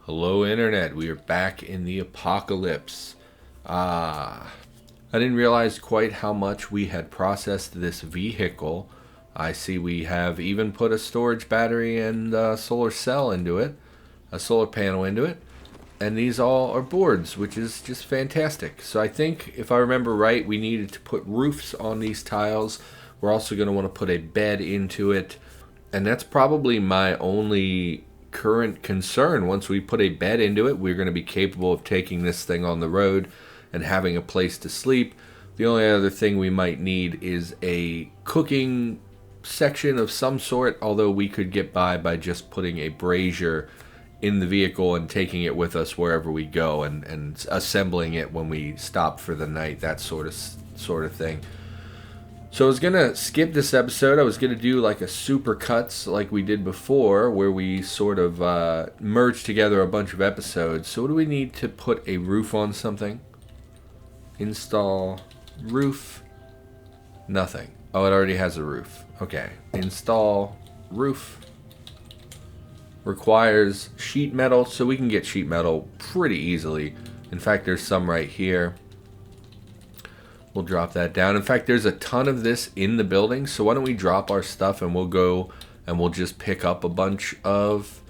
Hello, Internet. We are back in the apocalypse. I didn't realize quite how much we had processed this vehicle. I see we have even put a storage battery and a solar cell into it, a solar panel into it, and these all are boards, which is just fantastic. So I think, if I remember right, we needed to put roofs on these tiles. We're also going to want to put a bed into it, and that's probably my only current concern. Once we put a bed into it, we're going to be capable of taking this thing on the road and having a place to sleep. The only other thing we might need is a cooking section of some sort, although we could get by just putting a brazier in the vehicle and taking it with us wherever we go, and assembling it when we stop for the night, that sort of thing. So I was going to skip this episode. I was going to do like a super cuts like we did before, where we sort of merged together a bunch of episodes. So what do we need to put a roof on something? Install roof. Nothing. Oh, it already has a roof. Okay. Install roof. Requires sheet metal, so we can get sheet metal pretty easily. In fact, there's some right here. We'll drop that down. In fact, there's a ton of this in the building, so why don't we drop our stuff and we'll go and we'll just pick up a bunch of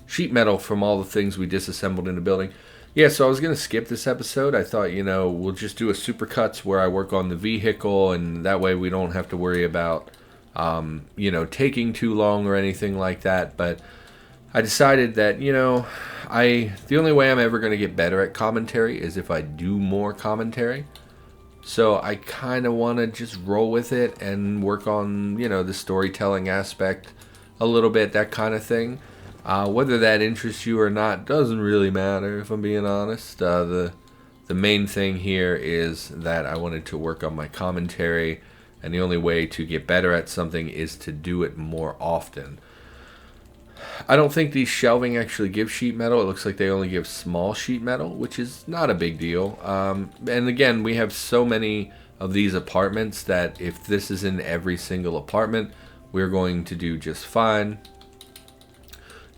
sheet metal from all the things we disassembled in the building. Yeah, so I was going to skip this episode. I thought, we'll just do a supercuts where I work on the vehicle, and that way we don't have to worry about, taking too long or anything like that. But I decided that, the only way I'm ever going to get better at commentary is if I do more commentary. So I kind of want to just roll with it and work on, the storytelling aspect a little bit, that kind of thing. Whether that interests you or not doesn't really matter, if I'm being honest. The main thing here is that I wanted to work on my commentary, and the only way to get better at something is to do it more often. I don't think these shelving actually give sheet metal. It looks like they only give small sheet metal, which is not a big deal. And again, we have so many of these apartments that if this is in every single apartment, we're going to do just fine.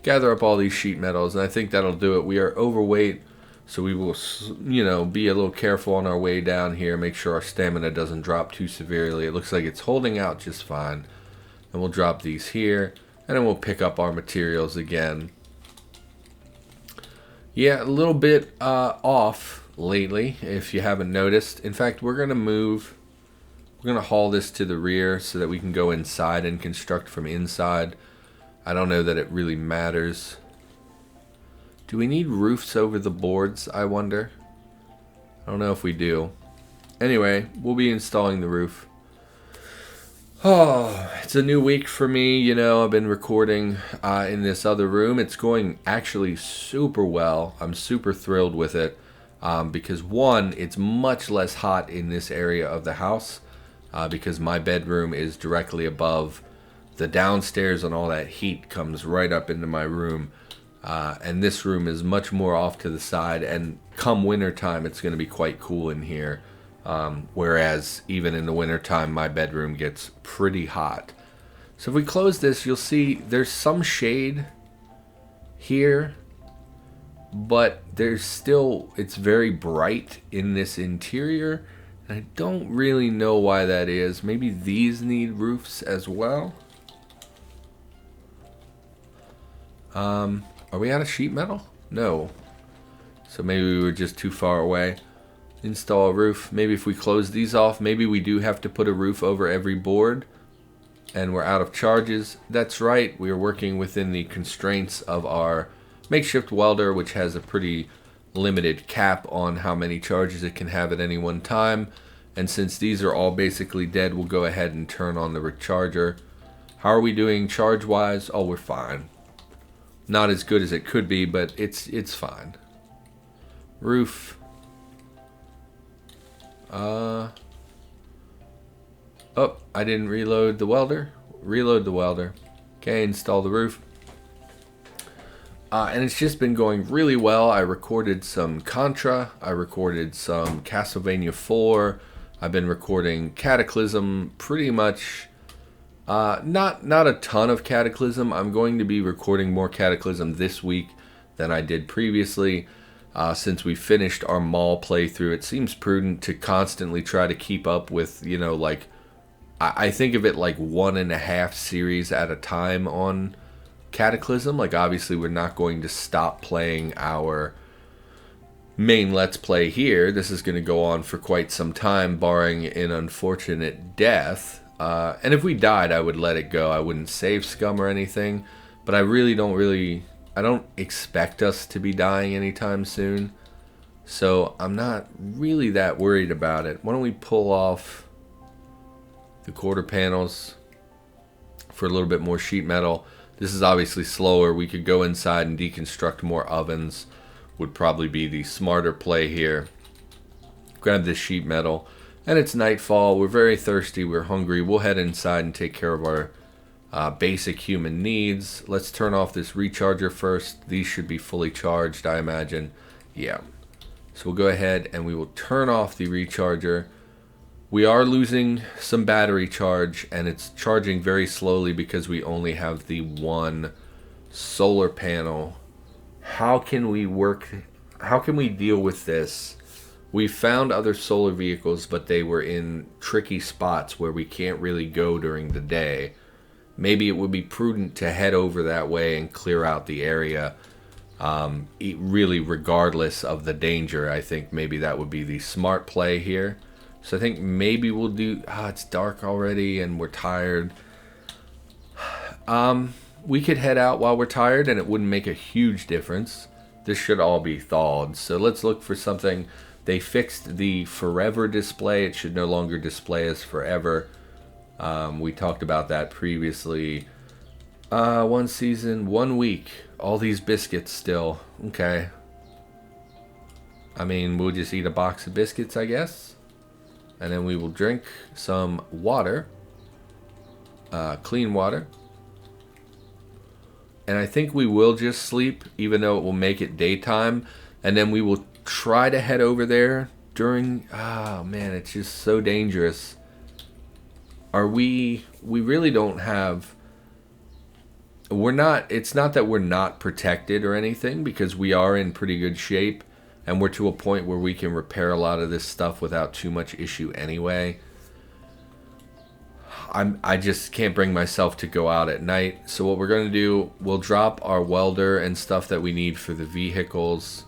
Gather up all these sheet metals, and I think that'll do it. We are overweight, so we will, be a little careful on our way down here. Make sure our stamina doesn't drop too severely. It looks like it's holding out just fine. And we'll drop these here. And then we'll pick up our materials again. Yeah, a little bit off lately, if you haven't noticed. In fact, we're going to haul this to the rear so that we can go inside and construct from inside. I don't know that it really matters. Do we need roofs over the boards, I wonder? I don't know if we do. Anyway, we'll be installing the roof. Oh, it's a new week for me. I've been recording in this other room. It's going actually super well. I'm super thrilled with it because, one, it's much less hot in this area of the house because my bedroom is directly above the downstairs, and all that heat comes right up into my room. And this room is much more off to the side, and come wintertime, it's going to be quite cool in here. Whereas even in the wintertime, my bedroom gets pretty hot. So if we close this, you'll see there's some shade here, but it's very bright in this interior. And I don't really know why that is. Maybe these need roofs as well. Are we out of sheet metal? No. So maybe we were just too far away. Install a roof. Maybe if we close these off, maybe we do have to put a roof over every board, and we're out of charges. That's right, we are working within the constraints of our makeshift welder, which has a pretty limited cap on how many charges it can have at any one time. And since these are all basically dead, we'll go ahead and turn on the recharger. How are we doing charge wise? Oh, we're fine. Not as good as it could be, but it's fine. Roof. Oh, I didn't reload the welder. Reload the welder. Okay, install the roof. And it's just been going really well. I recorded some Contra. I recorded some Castlevania 4. I've been recording Cataclysm pretty much. Not a ton of Cataclysm. I'm going to be recording more Cataclysm this week than I did previously. Since we finished our mall playthrough, it seems prudent to constantly try to keep up with, you know, like, I think of it like 1.5 series at a time on Cataclysm. Like, obviously we're not going to stop playing our main Let's Play here. This is going to go on for quite some time, barring an unfortunate death. And if we died, I would let it go. I wouldn't save Scum or anything. But I don't expect us to be dying anytime soon. So I'm not really that worried about it. Why don't we pull off the quarter panels for a little bit more sheet metal. This is obviously slower. We could go inside and deconstruct more ovens. Would probably be the smarter play here. Grab this sheet metal. And it's nightfall. We're very thirsty. We're hungry. We'll head inside and take care of our basic human needs. Let's turn off this recharger first. These should be fully charged, I imagine. Yeah. So we'll go ahead and we will turn off the recharger. We are losing some battery charge, and it's charging very slowly because we only have the one solar panel. How can we deal with this? We found other solar vehicles, but they were in tricky spots where we can't really go during the day. Maybe it would be prudent to head over that way and clear out the area. Really, regardless of the danger, I think maybe that would be the smart play here. So I think maybe we'll do... it's dark already and we're tired. We could head out while we're tired and it wouldn't make a huge difference. This should all be thawed. So let's look for something. They fixed the forever display. It should no longer display as forever. We talked about that previously. 1 season, 1 week. All these biscuits still. Okay. I mean, we'll just eat a box of biscuits, I guess. And then we will drink some water. Clean water. And I think we will just sleep, even though it will make it daytime. And then we will try to head over there during... Oh, man, it's just so dangerous. We really don't have... It's not that we're not protected or anything, because we are in pretty good shape. And we're to a point where we can repair a lot of this stuff without too much issue anyway. I just can't bring myself to go out at night. So what we're going to do, we'll drop our welder and stuff that we need for the vehicles,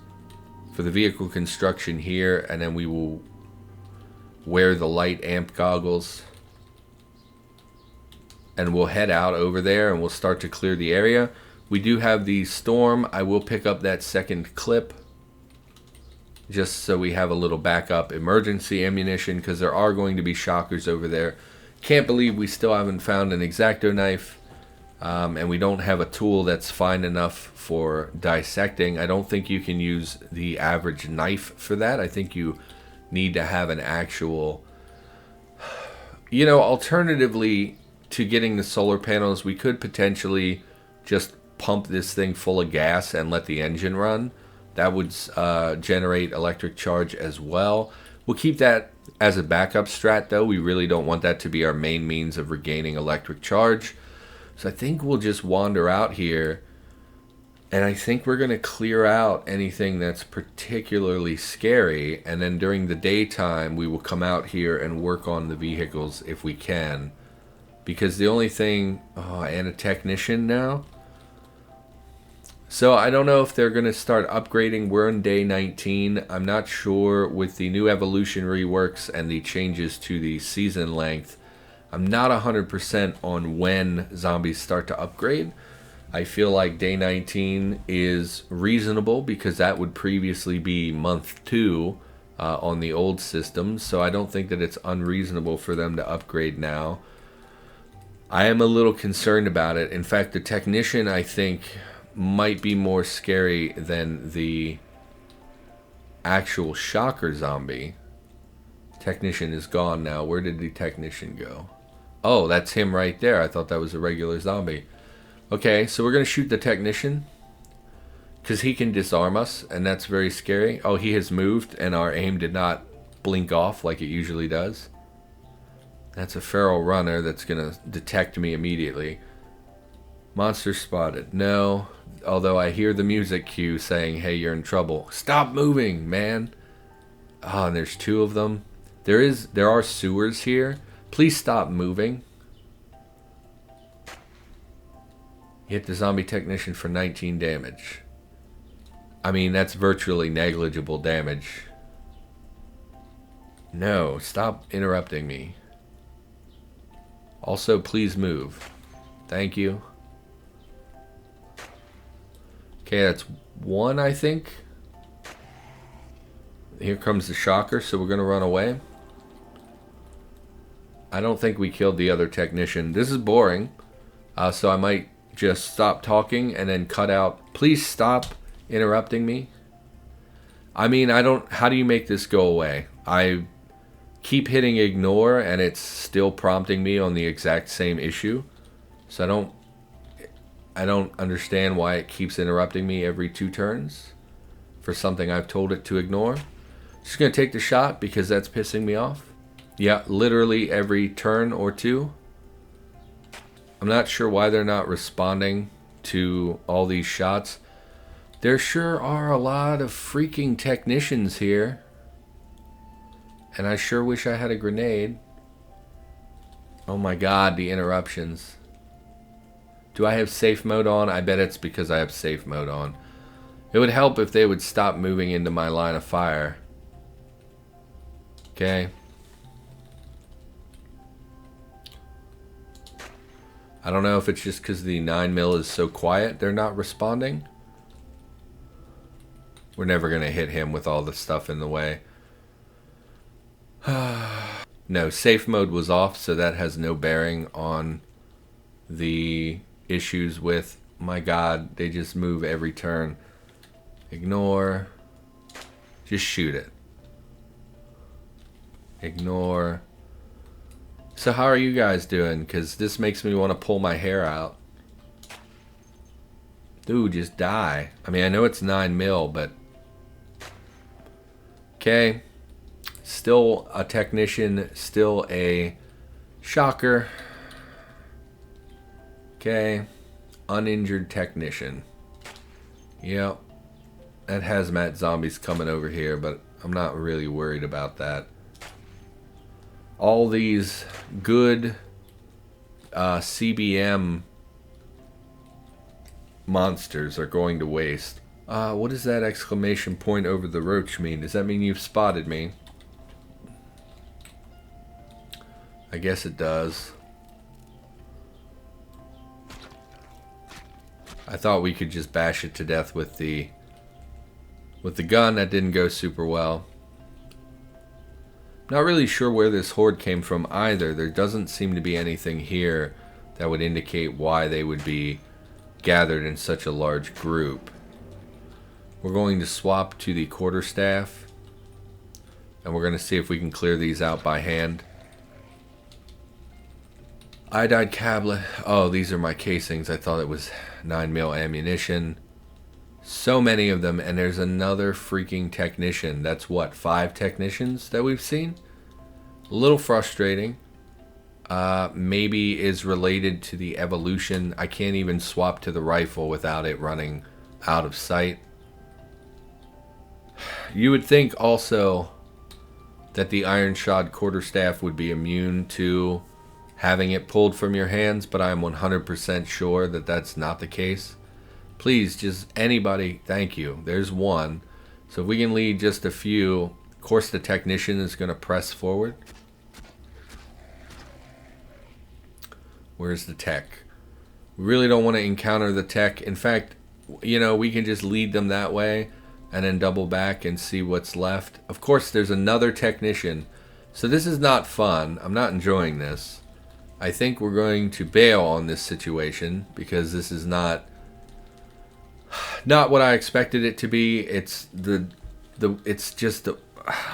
for the vehicle construction here. And then we will wear the light amp goggles. And we'll head out over there and we'll start to clear the area. We do have the storm. I will pick up that second clip, just so we have a little backup emergency ammunition, because there are going to be shockers over there. Can't believe we still haven't found an X-Acto knife, and we don't have a tool that's fine enough for dissecting. I don't think you can use the average knife for that. I think you need to have an actual... You know, alternatively to getting the solar panels, we could potentially just pump this thing full of gas and let the engine run. That would generate electric charge as well. We'll keep that as a backup strat, though. We really don't want that to be our main means of regaining electric charge. So I think we'll just wander out here. And I think we're going to clear out anything that's particularly scary. And then during the daytime, we will come out here and work on the vehicles if we can. Because the only thing... Oh, and a technician now? So I don't know if they're going to start upgrading. We're on day 19. I'm not sure with the new evolution reworks and the changes to the season length. I'm not 100% on when zombies start to upgrade. I feel like day 19 is reasonable because that would previously be month 2 on the old system. So I don't think that it's unreasonable for them to upgrade now. I am a little concerned about it. In fact, the technician, I think, might be more scary than the actual shocker zombie. Technician is gone now. Where did the technician go? Oh, that's him right there. I thought that was a regular zombie. Okay, so we're going to shoot the technician because he can disarm us, and that's very scary. Oh, he has moved, and our aim did not blink off like it usually does. That's a feral runner that's going to detect me immediately. Monster spotted. No. Although I hear the music cue saying, hey, you're in trouble. Stop moving, man. Oh, and there's 2 of them. There are sewers here. Please stop moving. Hit the zombie technician for 19 damage. I mean, that's virtually negligible damage. No, stop interrupting me. Also, please move. Thank you. Okay, that's 1, I think. Here comes the shocker, so we're going to run away. I don't think we killed the other technician. This is boring, so I might just stop talking and then cut out. Please stop interrupting me. I mean, how do you make this go away? I keep hitting ignore and it's still prompting me on the exact same issue. So I don't understand why it keeps interrupting me every 2 turns for something I've told it to ignore. Just gonna take the shot because that's pissing me off. Yeah, literally every turn or 2. I'm not sure why they're not responding to all these shots. There sure are a lot of freaking technicians here. And I sure wish I had a grenade. Oh my god, the interruptions. Do I have safe mode on? I bet it's because I have safe mode on. It would help if they would stop moving into my line of fire. Okay. I don't know if it's just because the 9mm is so quiet they're not responding. We're never going to hit him with all the stuff in the way. No, safe mode was off, so that has no bearing on the issues with, my god, they just move every turn. Ignore. Just shoot it. Ignore. So how are you guys doing? Because this makes me want to pull my hair out. Dude, just die. I mean, I know it's 9mm, but... Okay. Still a technician. Still a shocker. Okay. Uninjured technician. Yep. That hazmat zombie's coming over here, but I'm not really worried about that. All these good CBM monsters are going to waste. What does that exclamation point over the roach mean? Does that mean you've spotted me? I guess it does. I thought we could just bash it to death with the gun. That didn't go super well. Not really sure where this horde came from either. There doesn't seem to be anything here that would indicate why they would be gathered in such a large group. We're going to swap to the quarterstaff, and we're going to see if we can clear these out by hand. Iodide tablet. Oh, these are my casings. I thought it was 9mm ammunition. So many of them, and there's another freaking technician. That's what, 5 technicians that we've seen? A little frustrating. Maybe is related to the evolution. I can't even swap to the rifle without it running out of sight. You would think also that the iron shod quarterstaff would be immune to having it pulled from your hands, but I'm 100% sure that that's not the case. Please, just anybody, thank you. There's one. So if we can lead just a few, of course the technician is going to press forward. Where's the tech? We really don't want to encounter the tech. In fact, you know, we can just lead them that way and then double back and see what's left. Of course, there's another technician. So this is not fun. I'm not enjoying this. I think we're going to bail on this situation because this is not what I expected it to be. It's it's just the,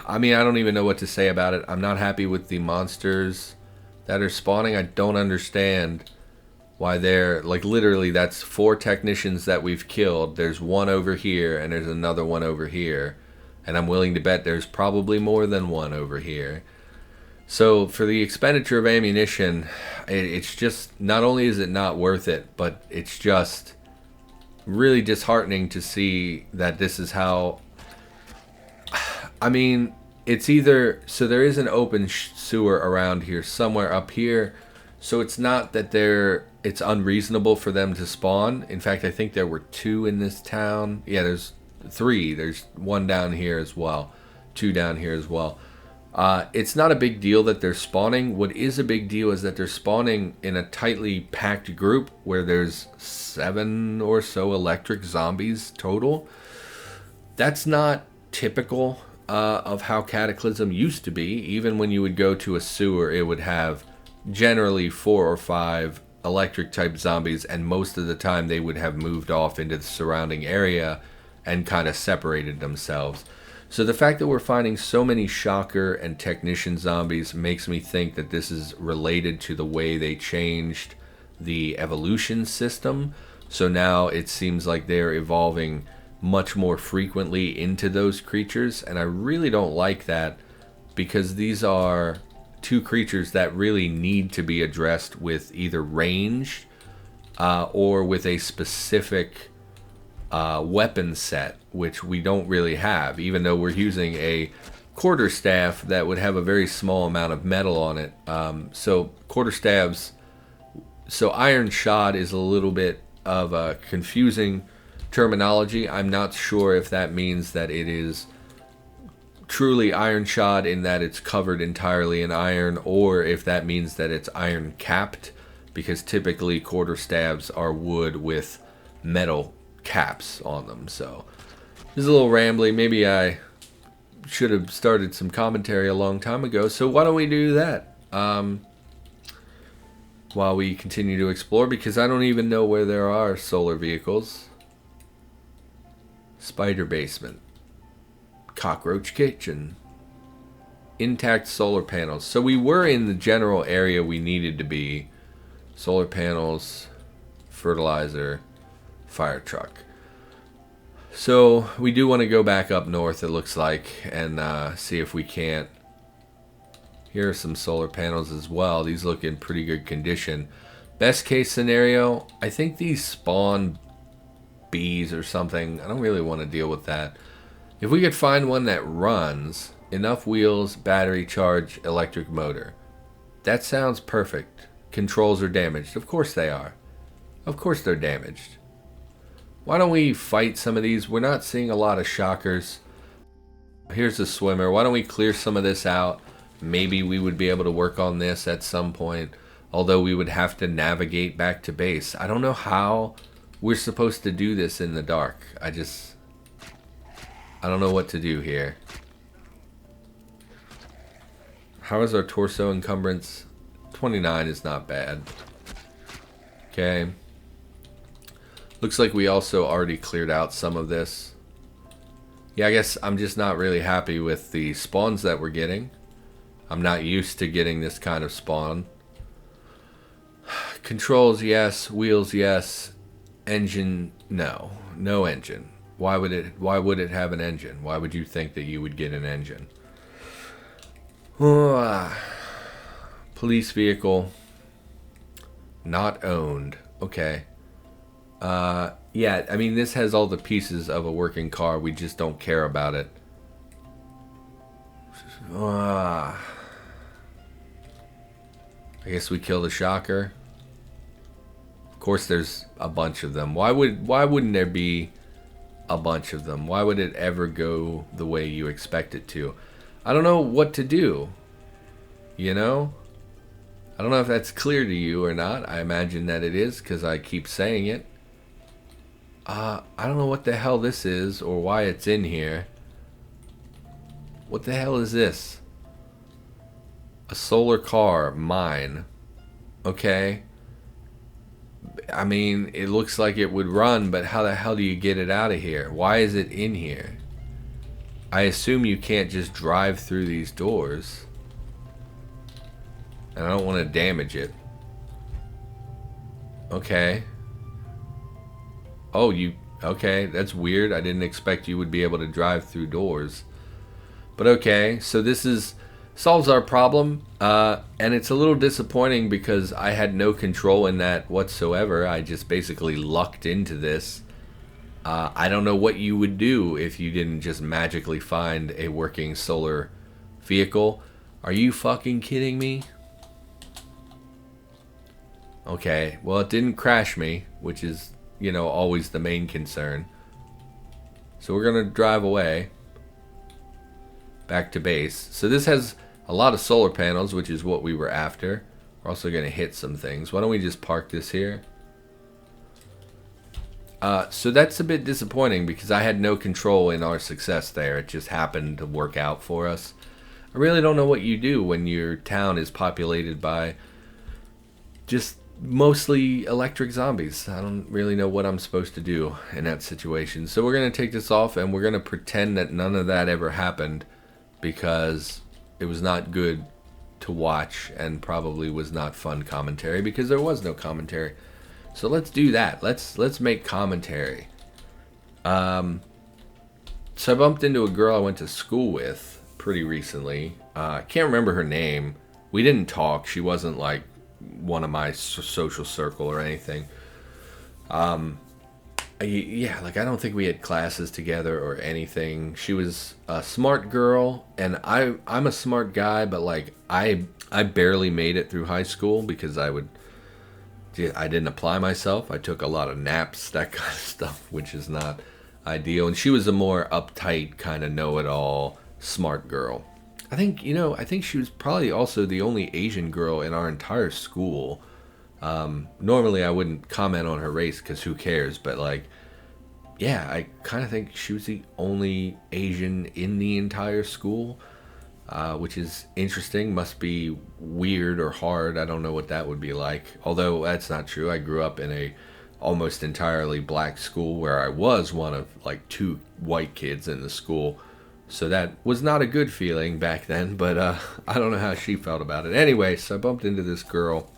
I mean, I don't even know what to say about it. I'm not happy with the monsters that are spawning. I don't understand why they're, like, literally that's 4 technicians that we've killed. There's one over here and there's another one over here, and I'm willing to bet there's probably more than one over here. So for the expenditure of ammunition, it's just, not only is it not worth it, but it's just really disheartening to see that this is how, I mean, it's either, so there is an open sewer around here, somewhere up here, so it's not that it's unreasonable for them to spawn. In fact, I think there were 2 in this town. Yeah, there's 3. There's 1 down here as well. 2 down here as well. It's not a big deal that they're spawning. What is a big deal is that they're spawning in a tightly packed group where there's 7 or so electric zombies total. That's not typical of how Cataclysm used to be. Even when you would go to a sewer, it would have generally 4 or 5 electric type zombies, and most of the time they would have moved off into the surrounding area and kind of separated themselves. So the fact that we're finding so many Shocker and Technician zombies makes me think that this is related to the way they changed the evolution system. So now it seems like they're evolving much more frequently into those creatures, and I really don't like that, because these are 2 creatures that really need to be addressed with either range or with a specific weapon set, which we don't really have, even though we're using a quarterstaff that would have a very small amount of metal on it. So quarterstaffs, so iron shod is a little bit of a confusing terminology. I'm not sure if that means that it is truly iron shod in that it's covered entirely in iron, or if that means that it's iron capped, because typically quarterstaffs are wood with metal caps on them. So this is a little rambly. Maybe I should have started some commentary a long time ago. So why don't we do that while we continue to explore, because I don't even know where there are solar vehicles. Spider basement, cockroach kitchen, intact solar panels. So we were in the general area we needed to be. Solar panels, fertilizer, fire truck. So we do want to go back up north, it looks like, and see if we can't. Here are some solar panels as well. These look in pretty good condition. Best case scenario, I think these spawn bees or something. I don't really want to deal with that. If we could find one that runs, enough wheels, battery charge, electric motor. That sounds perfect. Controls are damaged. Of course they are. Of course they're damaged. Why don't we fight some of these? We're not seeing a lot of Shockers. Here's the swimmer. Why don't we clear some of this out? Maybe we would be able to work on this at some point. Although we would have to navigate back to base. I don't know how we're supposed to do this in the dark. I don't know what to do here. How is our torso encumbrance? 29 is not bad. Okay. Looks like we also already cleared out some of this. Yeah, I guess I'm just not really happy with the spawns that we're getting. I'm not used to getting this kind of spawn. Controls, yes. Wheels, yes. Engine, no. No engine. Why would it have an engine? Why would you think that you would get an engine? Police vehicle. Not owned. Okay. Yeah, I mean, this has all the pieces of a working car. We just don't care about it. I guess we kill the Shocker. Of course, there's a bunch of them. Why wouldn't there be a bunch of them? Why would it ever go the way you expect it to? I don't know what to do. You know? I don't know if that's clear to you or not. I imagine that it is, because I keep saying it. I don't know what the hell this is or why it's in here. What the hell is this? A solar car, mine. Okay. I mean, it looks like it would run, but how the hell do you get it out of here? Why is it in here? I assume you can't just drive through these doors. And I don't want to damage it. Okay. Oh, okay, that's weird. I didn't expect you would be able to drive through doors. But okay, so this is solves our problem. And it's a little disappointing because I had no control in that whatsoever. I just basically lucked into this. I don't know what you would do if you didn't just magically find a working solar vehicle. Are you fucking kidding me? Okay, well, it didn't crash me, which is, you know, always the main concern. So we're going to drive away back to base. So this has a lot of solar panels, which is what we were after. We're also going to hit some things. Why don't we just park this here? So that's a bit disappointing because I had no control in our success there. It just happened to work out for us. I really don't know what you do when your town is populated by just mostly electric zombies. I don't really know what I'm supposed to do in that situation. So we're going to take this off and we're going to pretend that none of that ever happened because it was not good to watch and probably was not fun commentary because there was no commentary. So let's do that. Let's make commentary. So I bumped into a girl I went to school with pretty recently. I can't remember her name. We didn't talk. She wasn't like one of my social circle or anything. Yeah, like I don't think we had classes together or anything. She was a smart girl, and I'm a smart guy, but like I barely made it through high school because I didn't apply myself. I took a lot of naps, that kind of stuff, which is not ideal. And she was a more uptight, kind of know-it-all, smart girl. I think she was probably also the only Asian girl in our entire school. Normally I wouldn't comment on her race because who cares, but like, yeah, I kind of think she was the only Asian in the entire school, which is interesting. Must be weird or hard. I don't know what that would be like. Although that's not true. I grew up in a almost entirely black school where I was one of like 2 white kids in the school. So that was not a good feeling back then, but I don't know how she felt about it. Anyway, so I bumped into this girl,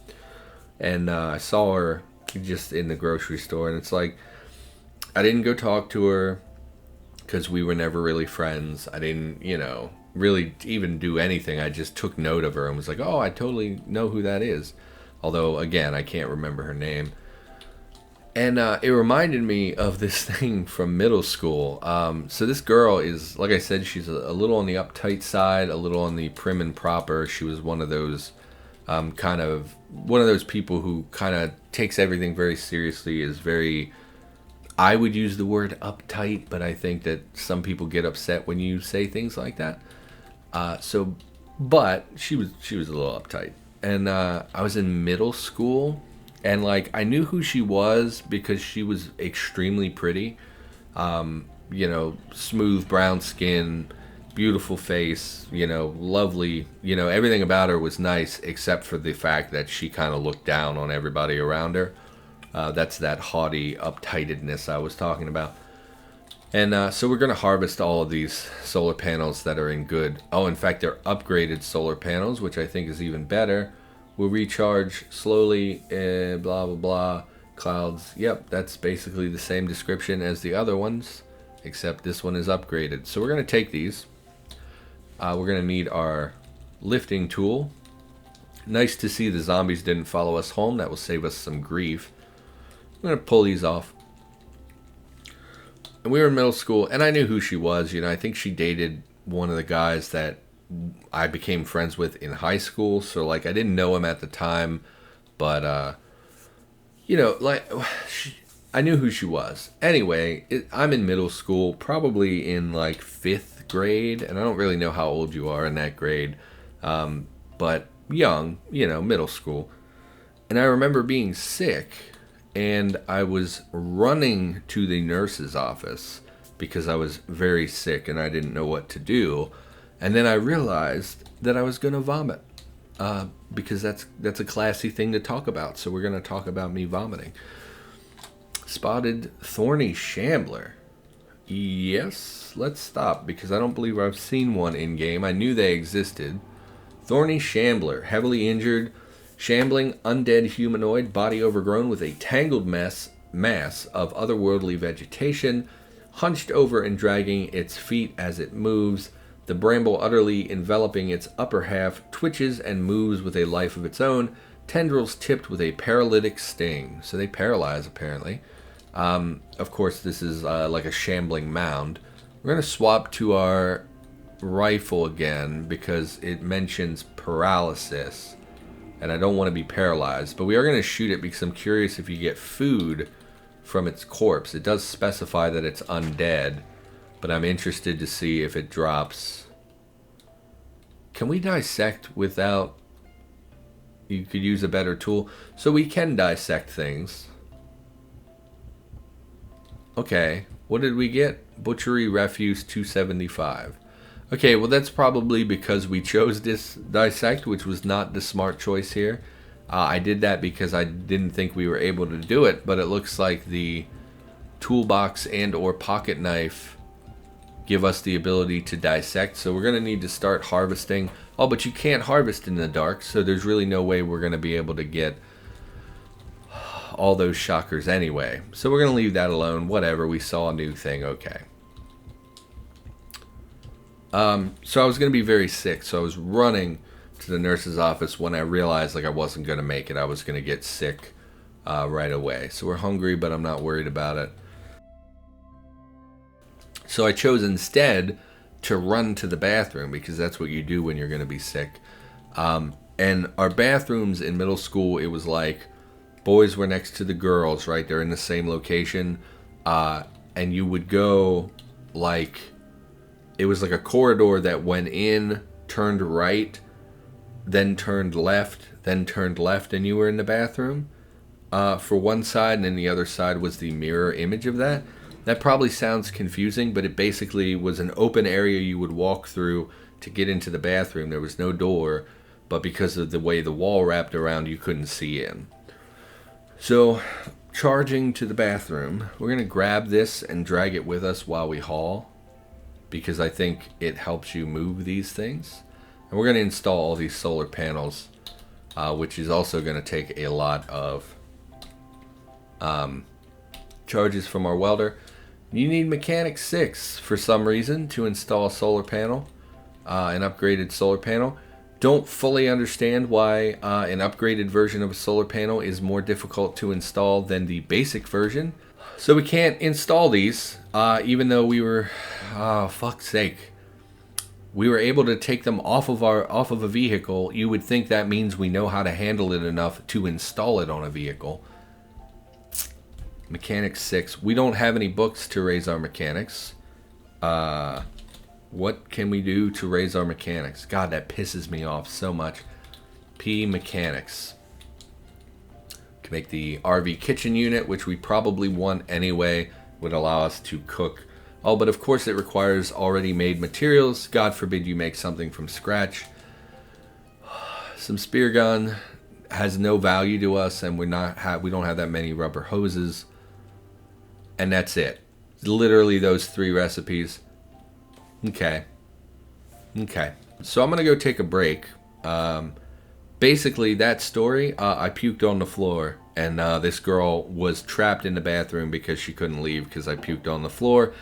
and I saw her just in the grocery store, and it's like, I didn't go talk to her because we were never really friends. I didn't, really even do anything. I just took note of her and was like, oh, I totally know who that is. Although, again, I can't remember her name. And it reminded me of this thing from middle school. So this girl is, like I said, she's a little on the uptight side, a little on the prim and proper. She was one of those people who kind of takes everything very seriously, is very, I would use the word uptight, but I think that some people get upset when you say things like that. But she was a little uptight. And I was in middle school. And, like, I knew who she was because she was extremely pretty. Smooth brown skin, beautiful face, lovely. Everything about her was nice except for the fact that she kind of looked down on everybody around her. That's that haughty uptightedness I was talking about. And so we're going to harvest all of these solar panels that are in good. Oh, in fact, they're upgraded solar panels, which I think is even better. Will recharge slowly, blah, blah, blah. Clouds, yep, that's basically the same description as the other ones, except this one is upgraded. So we're going to take these. We're going to need our lifting tool. Nice to see the zombies didn't follow us home. That will save us some grief. I'm going to pull these off. And we were in middle school, and I knew who she was. I think she dated one of the guys that I became friends with in high school, so like I didn't know him at the time, but I knew who she was. Anyway, I'm in middle school, probably in like 5th grade, and I don't really know how old you are in that grade, but young, middle school. And I remember being sick, and I was running to the nurse's office because I was very sick and I didn't know what to do. And then I realized that I was going to vomit because that's a classy thing to talk about. So we're going to talk about me vomiting. Spotted thorny shambler. Yes, let's stop because I don't believe I've seen one in game. I knew they existed. Thorny shambler, heavily injured, shambling, undead humanoid, body overgrown with a tangled mass of otherworldly vegetation, hunched over and dragging its feet as it moves. The bramble, utterly enveloping its upper half, twitches and moves with a life of its own, tendrils tipped with a paralytic sting. So they paralyze, apparently. Of course, this is like a shambling mound. We're going to swap to our rifle again because it mentions paralysis. And I don't want to be paralyzed. But we are going to shoot it because I'm curious if you get food from its corpse. It does specify that it's undead. But I'm interested to see if it drops. Can we dissect without... You could use a better tool. So we can dissect things. Okay. What did we get? Butchery Refuse 275. Okay, well that's probably because we chose this dissect, which was not the smart choice here. I did that because I didn't think we were able to do it, but it looks like the toolbox and or pocket knife give us the ability to dissect. So we're going to need to start harvesting. Oh, but you can't harvest in the dark, so there's really no way we're going to be able to get all those shockers anyway. So we're going to leave that alone. Whatever, we saw a new thing. Okay. So I was going to be very sick, so I was running to the nurse's office when I realized like I wasn't going to make it. I was going to get sick right away. So we're hungry, but I'm not worried about it. So I chose instead to run to the bathroom because that's what you do when you're going to be sick. And our bathrooms in middle school, it was like boys were next to the girls, right? They're in the same location. And you would go like... It was like a corridor that went in, turned right, then turned left, and you were in the bathroom for one side, and then the other side was the mirror image of that. That probably sounds confusing, but it basically was an open area you would walk through to get into the bathroom. There was no door, but because of the way the wall wrapped around, you couldn't see in. So, charging to the bathroom, we're going to grab this and drag it with us while we haul, because I think it helps you move these things. And we're going to install all these solar panels, which is also going to take a lot of charges from our welder. You need Mechanic 6 for some reason to install a solar panel, an upgraded solar panel. Don't fully understand why an upgraded version of a solar panel is more difficult to install than the basic version. So we can't install these, even though we were, oh fuck's sake, we were able to take them off of a vehicle. You would think that means we know how to handle it enough to install it on a vehicle. Mechanic 6. We don't have any books to raise our mechanics. What can we do to raise our mechanics? God, that pisses me off so much. P mechanics. Can make the RV kitchen unit, which we probably want anyway, would allow us to cook. Oh, but of course it requires already made materials. God forbid you make something from scratch. Some spear gun has no value to us, and we don't have that many rubber hoses. And that's it. Literally those 3 recipes. Okay. So I'm going to go take a break. Basically, that story, I puked on the floor. And this girl was trapped in the bathroom because she couldn't leave because I puked on the floor.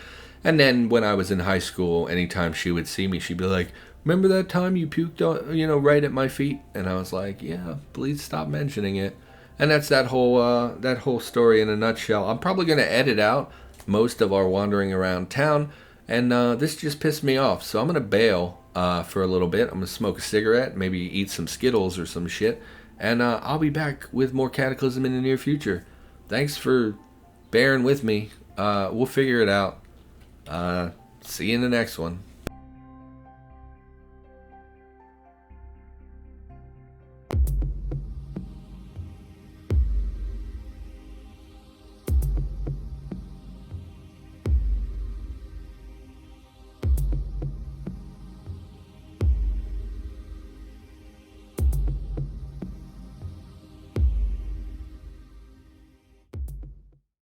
And then when I was in high school, anytime she would see me, she'd be like, remember that time you puked on, right at my feet? And I was like, yeah, please stop mentioning it. And that's that whole story in a nutshell. I'm probably going to edit out most of our wandering around town. And this just pissed me off. So I'm going to bail for a little bit. I'm going to smoke a cigarette, maybe eat some Skittles or some shit. And I'll be back with more Cataclysm in the near future. Thanks for bearing with me. We'll figure it out. See you in the next one.